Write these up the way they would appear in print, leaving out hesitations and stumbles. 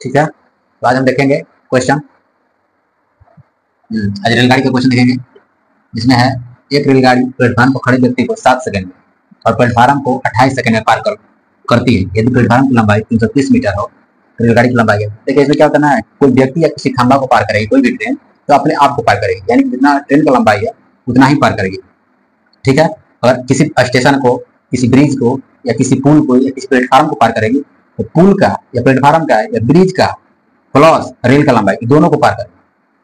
ठीक है, तो आज हम देखेंगे क्वेश्चन, आज रेलगाड़ी का क्वेश्चन देखेंगे जिसमें है एक रेलगाड़ी प्लेटफार्म पर खड़े व्यक्ति को 7 सेकंड में और प्लेटफार्म को 28 सेकंड में पार करती है यदि प्लेटफार्म की लंबाई 330 मीटर हो तो रेलगाड़ी की लंबाई है। देखिए इसमें क्या करना है, कोई व्यक्ति या किसी खंभा को पार करेगी कोई भी ट्रेन तो अपने आप को पार करेगी, यानी जितना ट्रेन का लंबाई है उतना ही पार करेगी। ठीक है, अगर किसी स्टेशन को, किसी ब्रिज को या किसी पुल को या किसी प्लेटफार्म को पार करेगी तो पुल का या प्लेटफार्म का या ब्रिज का प्लस रेल का लंबाई दोनों को पार करेगी।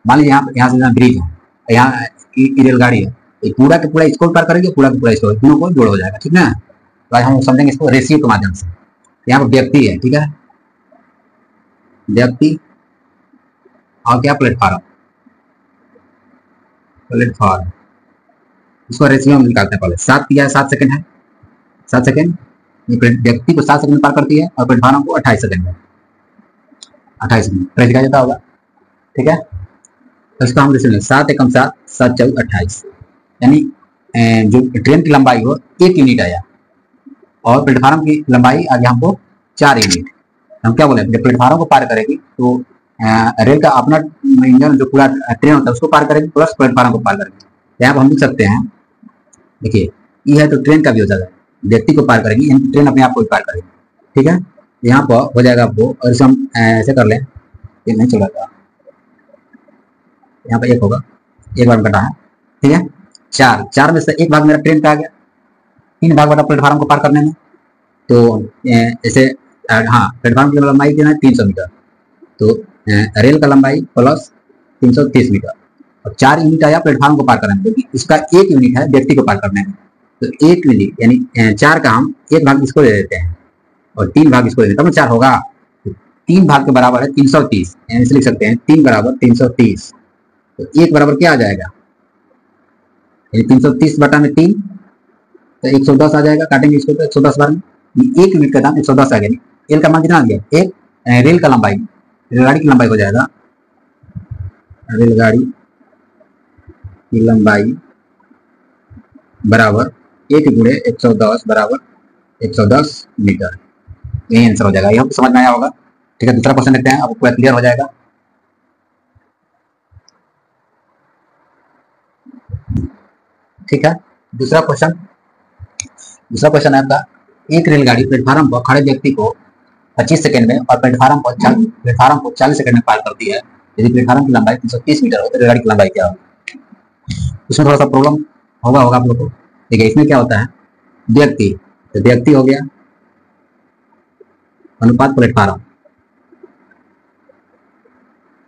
मान लीजिए यहाँ से यहाँ ब्रिज है, यहाँ रेलगाड़ी है, पूरा के पूरा इसको पार करेगी, पूरा के पूरा इसको, दोनों को जोड़ हो जाएगा। ठीक है, तो आज हम समझेंगे इसको रेशियो के माध्यम से। यहाँ पर व्यक्ति है, ठीक है, व्यक्ति और क्या प्लेटफार्म, इसको रेशियो में निकालते हैं। पहले 7 किया है, 7 सेकंड है, 7 सेकंड व्यक्ति को 7 सेकंड में पार करती है और प्लेटफार्म को 28 सेकंड में, 28 सेकंड प्रेस जाता होगा। ठीक है, तो इसका हम रेशियो 7 एकम 7, 7 14 28, यानी जो ट्रेन की लंबाई हो 1 यूनिट आया और प्लेटफार्म की लंबाई आ गया हमको 4 यूनिट। हम क्या बोले, जब प्लेटफार्म को पार करेगी तो रेल का अपना इंजन जो पूरा ट्रेन होता है उसको पार करेगी प्लस प्लेटफार्म को पार करेगी। यहाँ पर हम लिख सकते हैं, देखिए ये है तो ट्रेन का भी हो जाएगा, व्यक्ति को पार करेगी, ट्रेन अपने आप को भी पार करेगी। ठीक है, यहाँ पर हो जाएगा आपको, और इसे हम ऐसे कर लें, ये नहीं चल रहा, यहाँ पर 1 होगा, 1 बार कटा है। ठीक है, 4 में से 1 भाग मेरा ट्रेन का आ गया, 3 भाग बटा प्लेटफार्म को पार करने में। तो ऐसे हाँ, प्लेटफार्म की लंबाई कितना है 300 मीटर, तो रेल का लंबाई प्लस 330 मीटर और 4 यूनिट आया प्लेटफार्म को पार करने में, क्योंकि इसका 1 यूनिट है व्यक्ति को पार करने में। तो 1 यूनिट यानी 4 का हम 1 भाग इसको दे देते हैं और 3 भाग इसको दे देते हैं, तब 4 होगा। तो 3 भाग के बराबर है 330, यानी इसे लिख सकते हैं 3 बराबर 330। तो 1 बराबर क्या आ जाएगा, 330 बटा में 3 तो 110 आ जाएगा, काटेंगे इसको तो 110 बार में 1 यूनिट का दाम 110 आ गया। एल का मान कितना आ गया, एक रेल का लंबाई, रेलगाड़ी की लंबाई हो जाएगा, रेलगाड़ी की लंबाई बराबर 1 गुणे 110 बराबर 110 मीटर, यही आंसर हो जाएगा। ये आपको समझ में आया होगा। ठीक है, दूसरा क्वेश्चन देखते हैं, आपको पूरा क्लियर हो जाएगा। ठीक है, दूसरा क्वेश्चन है आपका, एक रेलगाड़ी प्लेटफार्म पर खड़े व्यक्ति को 25 सेकंड में और प्लेटफार्म को 40 सेकंड में पार करती है यदि प्लेटफार्म की लंबाई 330 मीटर हो तो रेलगाड़ी की लंबाई क्या होगी। इसमें थोड़ा सा प्रॉब्लम होगा आप लोगों को। देखिए इसमें क्या होता है, व्यक्ति, तो व्यक्ति हो गया अनुपात प्लेटफार्म,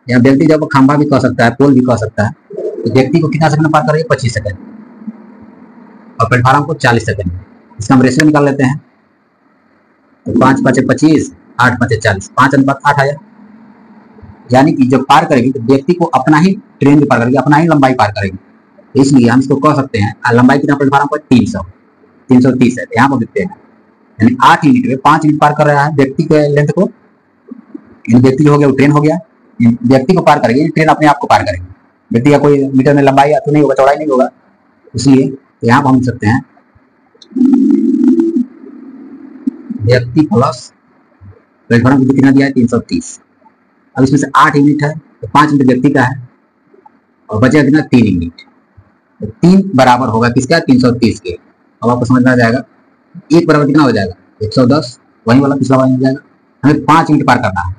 या व्यक्ति जब खंभा भी कह सकता है, पोल भी कह सकता है, तो व्यक्ति को कितना सेकंड में पार करेगी 25 सेकंड और प्लेटफार्म को 40 सेकंड। इसका हम रेशियो निकाल लेते हैं, तो 5 5 25, 8 5 40, 5:8 आया, यानी कि जब पार करेगी तो व्यक्ति को अपना ही ट्रेन भी पार करेगी, अपना ही लंबाई पार करेगी। तो इसलिए हम इसको कह सकते हैं लंबाई कितना प्लेटफार्म पर 330 है, यहाँ पर देखते हैं, यानी 8 यूनिट में 5 यूनिट पार कर रहा है व्यक्ति के लेंथ को, व्यक्ति हो गया वो ट्रेन हो गया, व्यक्ति को पार करेगी, ट्रेन अपने आप को पार करेगी। व्यक्ति का कोई मीटर में लंबाई तो नहीं होगा, चौड़ाई नहीं होगा, इसलिए यहाँ पर हम लिख सकते हैं व्यक्ति प्लस प्लेटफार्म को कितना दिया है 330। अब इसमें से 8 यूनिट है तो 5 यूनिट व्यक्ति का है और बचेगा कितना 3 यूनिट, तो 3 बराबर होगा किसका 330 के। अब आपको समझ में आ जाएगा 1 बराबर कितना हो जाएगा 110, वही वाला पिछला वाला हो जाएगा। हमें 5 यूनिट पार करना है,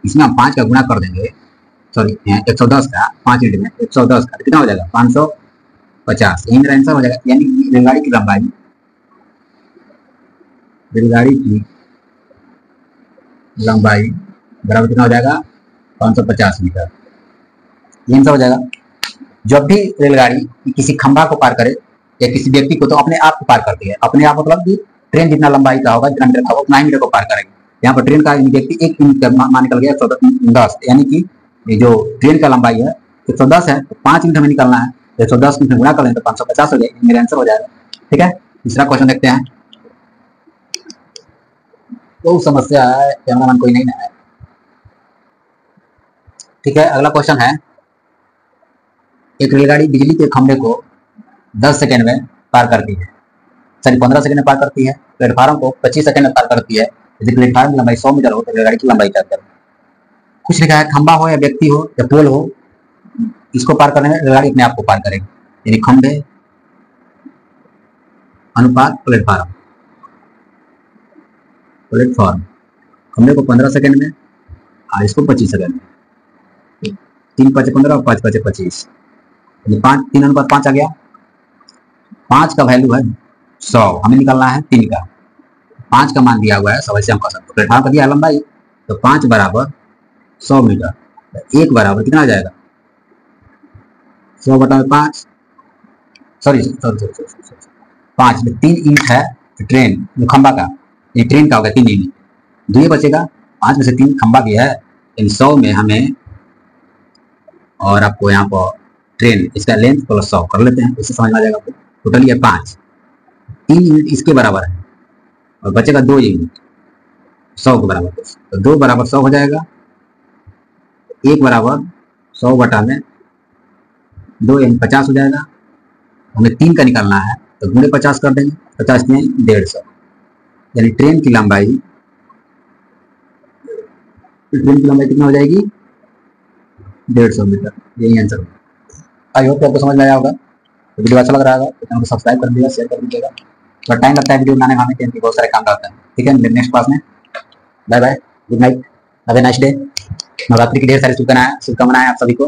इसमें हम 5 का गुणा कर देंगे, सॉरी 110 का 5 यूनिट में 110 का कितना हो जाएगा 550, यही मेरा आंसर हो जाएगा। यानी रेलगाड़ी की लंबाई, रेलगाड़ी की लंबाई बराबर कितना हो जाएगा 550 मीटर, ये आंसर हो जाएगा। जब भी रेलगाड़ी किसी खंभा को पार करे या किसी व्यक्ति को तो अपने आप को पार करती है, अपने आप मतलब कि ट्रेन जितना लंबाई का होगा, जितना मीटर का होगा उतना ही मीटर को पार करेगी। यहाँ पर ट्रेन का व्यक्ति 1 यूनिट का मान निकल गया 110, यानी कि जो ट्रेन का लंबाई है 110 है तो 5 यूनिट हमें निकलना है, 110 यूनिट गुणा कर लें तो 550 हो जाएगा, मेरा आंसर हो जाएगा। ठीक है, तीसरा क्वेश्चन देखते हैं। तो समस्या है, कैमरामैन कोई नहीं है। ठीक है, अगला क्वेश्चन है, एक रेलगाड़ी बिजली के खंभे को 10 सेकंड में पार करती है, सॉरी 15 सेकंड में पार करती है, प्लेटफार्म को 25 सेकंड में पार करती है यदि प्लेटफार्म की लंबाई 100 मीटर हो तो रेलगाड़ी की लंबाई क्या है। कुछ लिखा है, खंबा हो या व्यक्ति हो या पोल हो, इसको पार करने में गाड़ी अपने आप को पार करेगी। यानी खंबे अनुपात प्लेटफॉर्म, प्लेटफॉर्म खंबे को 15 सेकंड में और इसको 25 सेकंड में। 3 5 15 और 5 5 25, 3:5 आ गया। 5 का वैल्यू है 100, हमें निकालना है 3 का। 5 का मान दिया हुआ है 100, ऐसे हम कर सकते हैं। प्लेटफॉर्म का दिया लंबाई, तो 5 बराबर 100 मीटर, 1 बराबर कितना आ जाएगा 100 बटा 5, सॉरी 5 में 3 यूनिट है ट्रेन जो खंबा का, ये ट्रेन का होगा 3 यूनिट, 2 बचेगा। 5 में से 3 खंबा भी है, इन 100 में हमें, और आपको यहाँ पर ट्रेन इसका लेंथ प्लस 100 कर लेते हैं, इससे समझ में आ जाएगा आपको। टोटल ये 5, 3 यूनिट इसके बराबर है और बचेगा 2 यूनिट 100 के बराबर, तो 2 बराबर 100 हो जाएगा। 1 बराबर 100 बटा में 2 यानी 50 हो जाएगा। हमें 3 का निकालना है तो गुणे 50 कर देंगे, 50 में 150, यानी ट्रेन की लंबाई कितना हो जाएगी 150 मीटर। यही आंसर होगा। आई होप आपको समझ में आया होगा। तो वीडियो अच्छा लग रहा होगा तो चैनल को सब्सक्राइब कर दीजिएगा, शेयर कर दीजिएगा। तो टाइम लगता है वीडियो बनाने में, हमें ट्रेन के बहुत सारे काम रहते हैं। ठीक है, नेक्स्ट क्लास में। Bye bye, good night, have a nice day. Navratri की ढेर सारी शुभकामनाएं आप सभी को।